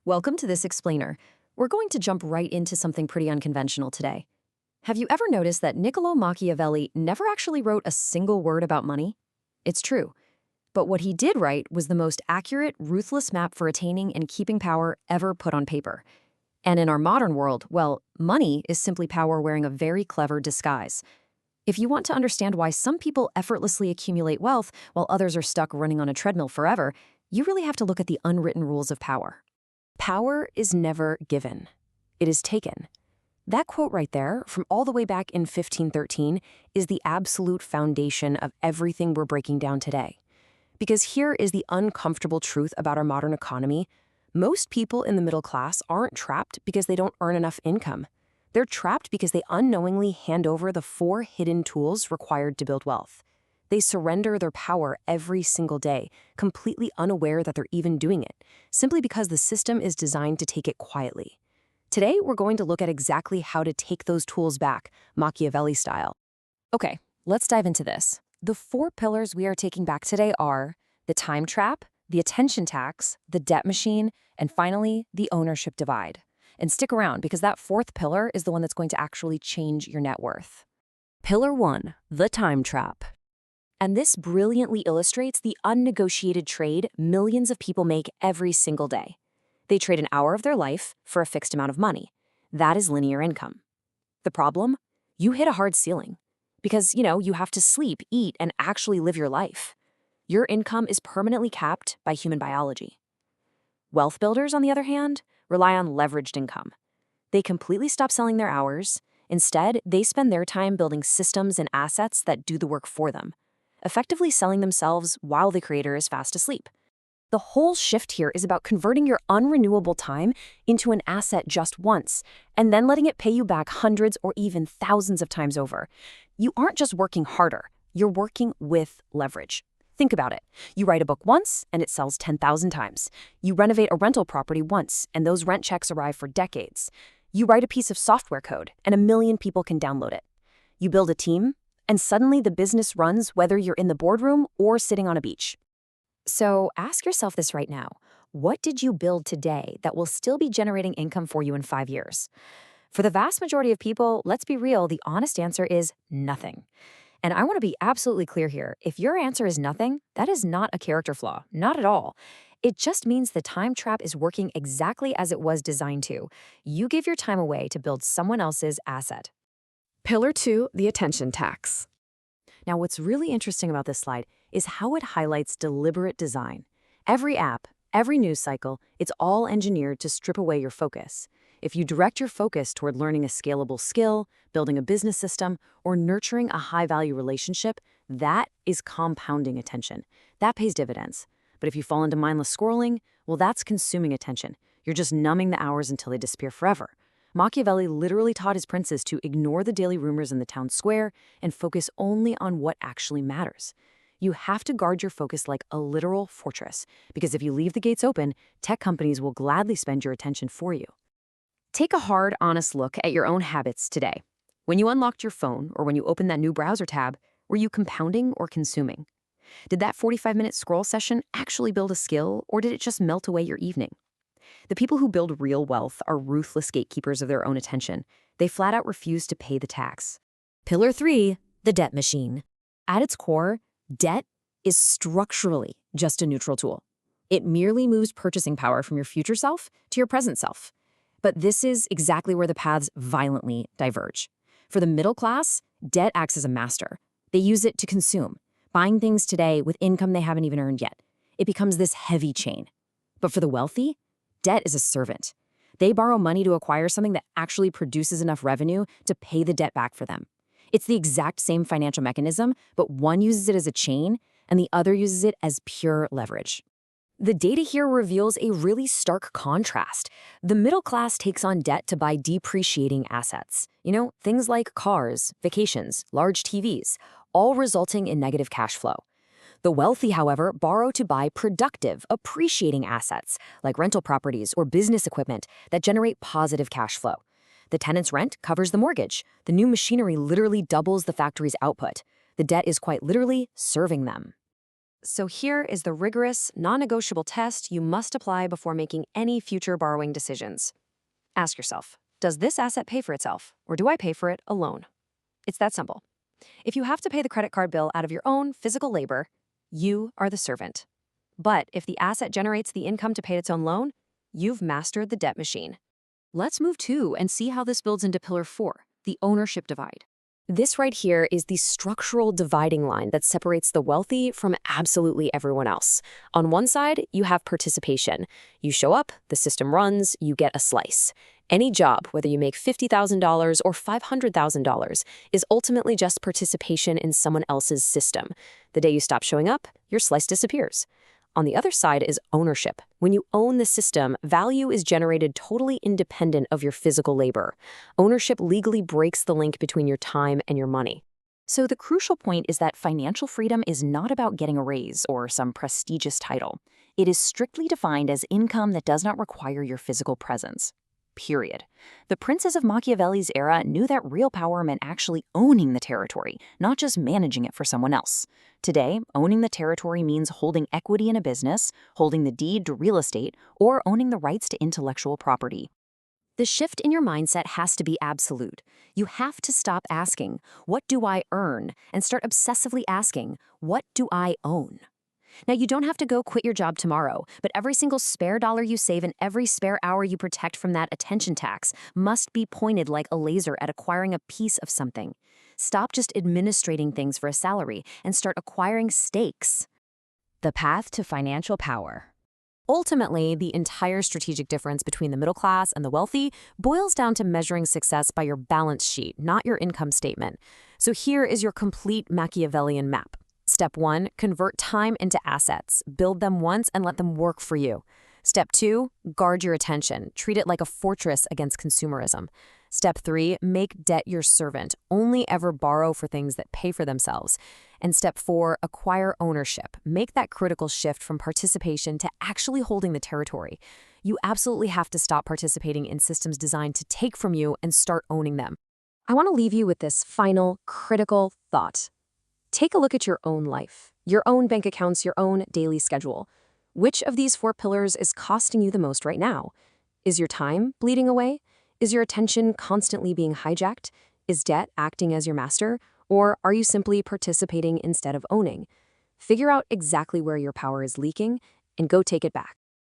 Welcome to this explainer. We're going to jump right into something pretty unconventional today. Have you ever noticed that Niccolo Machiavelli never actually wrote a single word about money? It's true. But what he did write was the most accurate, ruthless map for attaining and keeping power ever put on paper. And in our modern world, well, money is simply power wearing a very clever disguise. If you want to understand why some people effortlessly accumulate wealth while others are stuck running on a treadmill forever, you really have to look at the unwritten rules of power. Power is never given. It is taken. That quote right there, from all the way back in 1513, is the absolute foundation of everything we're breaking down today. Because here is the uncomfortable truth about our modern economy. Most people in the middle class aren't trapped because they don't earn enough income. They're trapped because they unknowingly hand over the 4 hidden tools required to build wealth. They surrender their power every single day, completely unaware that they're even doing it, simply because the system is designed to take it quietly. Today, we're going to look at exactly how to take those tools back, Machiavelli style. Okay, let's dive into this. The 4 pillars we are taking back today are the time trap, the attention tax, the debt machine, and finally, the ownership divide. And stick around because that 4th pillar is the one that's going to actually change your net worth. Pillar 1, the time trap. And this brilliantly illustrates the unnegotiated trade millions of people make every single day. They trade an hour of their life for a fixed amount of money. That is linear income. The problem? You hit a hard ceiling. Because, you have to sleep, eat, and actually live your life. Your income is permanently capped by human biology. Wealth builders, on the other hand, rely on leveraged income. They completely stop selling their hours. Instead, they spend their time building systems and assets that do the work for them, effectively selling themselves while the creator is fast asleep. The whole shift here is about converting your unrenewable time into an asset just once, and then letting it pay you back hundreds or even thousands of times over. You aren't just working harder, you're working with leverage. Think about it. You write a book once, and it sells 10,000 times. You renovate a rental property once, and those rent checks arrive for decades. You write a piece of software code, and 1 million people can download it. You build a team, and suddenly the business runs whether you're in the boardroom or sitting on a beach. So ask yourself this right now. What did you build today that will still be generating income for you in 5 years? For the vast majority of people, let's be real, the honest answer is nothing. And I want to be absolutely clear here. If your answer is nothing, that is not a character flaw, not at all. It just means the time trap is working exactly as it was designed to. You give your time away to build someone else's asset. Pillar 2, the attention tax. Now, what's really interesting about this slide is how it highlights deliberate design. Every app, every news cycle, it's all engineered to strip away your focus. If you direct your focus toward learning a scalable skill, building a business system, or nurturing a high-value relationship, that is compounding attention. That pays dividends. But if you fall into mindless scrolling, well, that's consuming attention. You're just numbing the hours until they disappear forever. Machiavelli literally taught his princes to ignore the daily rumors in the town square and focus only on what actually matters. You have to guard your focus like a literal fortress, because if you leave the gates open, tech companies will gladly spend your attention for you. Take a hard, honest look at your own habits today. When you unlocked your phone or when you opened that new browser tab, were you compounding or consuming? Did that 45-minute scroll session actually build a skill, or did it just melt away your evening? The people who build real wealth are ruthless gatekeepers of their own attention. They flat out refuse to pay the tax. Pillar 3, the debt machine. At its core, debt is structurally just a neutral tool. It merely moves purchasing power from your future self to your present self. But this is exactly where the paths violently diverge. For the middle class, debt acts as a master. They use it to consume, buying things today with income they haven't even earned yet. It becomes this heavy chain. But for the wealthy, debt is a servant. They borrow money to acquire something that actually produces enough revenue to pay the debt back for them. It's the exact same financial mechanism, but one uses it as a chain and the other uses it as pure leverage. The data here reveals a really stark contrast. The middle class takes on debt to buy depreciating assets. Things like cars, vacations, large TVs, all resulting in negative cash flow. The wealthy, however, borrow to buy productive, appreciating assets, like rental properties or business equipment that generate positive cash flow. The tenant's rent covers the mortgage. The new machinery literally doubles the factory's output. The debt is quite literally serving them. So here is the rigorous, non-negotiable test you must apply before making any future borrowing decisions. Ask yourself, does this asset pay for itself, or do I pay for it alone? It's that simple. If you have to pay the credit card bill out of your own physical labor, you are the servant. But if the asset generates the income to pay its own loan, you've mastered the debt machine. Let's move to and see how this builds into Pillar 4, the ownership divide. This right here is the structural dividing line that separates the wealthy from absolutely everyone else. On one side, you have participation. You show up, the system runs, you get a slice. Any job, whether you make $50,000 or $500,000, is ultimately just participation in someone else's system. The day you stop showing up, your slice disappears. On the other side is ownership. When you own the system, value is generated totally independent of your physical labor. Ownership legally breaks the link between your time and your money. So the crucial point is that financial freedom is not about getting a raise or some prestigious title. It is strictly defined as income that does not require your physical presence. Period. The princes of Machiavelli's era knew that real power meant actually owning the territory, not just managing it for someone else. Today, owning the territory means holding equity in a business, holding the deed to real estate, or owning the rights to intellectual property. The shift in your mindset has to be absolute. You have to stop asking, what do I earn? And start obsessively asking, what do I own? Now, you don't have to go quit your job tomorrow, but every single spare dollar you save and every spare hour you protect from that attention tax must be pointed like a laser at acquiring a piece of something. Stop just administrating things for a salary and start acquiring stakes. The path to financial power. Ultimately, the entire strategic difference between the middle class and the wealthy boils down to measuring success by your balance sheet, not your income statement. So here is your complete Machiavellian map. Step 1, convert time into assets. Build them once and let them work for you. Step 2, guard your attention. Treat it like a fortress against consumerism. Step 3, make debt your servant. Only ever borrow for things that pay for themselves. And Step 4, acquire ownership. Make that critical shift from participation to actually holding the territory. You absolutely have to stop participating in systems designed to take from you and start owning them. I want to leave you with this final, critical thought. Take a look at your own life, your own bank accounts, your own daily schedule. Which of these 4 pillars is costing you the most right now? Is your time bleeding away? Is your attention constantly being hijacked? Is debt acting as your master? Or are you simply participating instead of owning? Figure out exactly where your power is leaking and go take it back.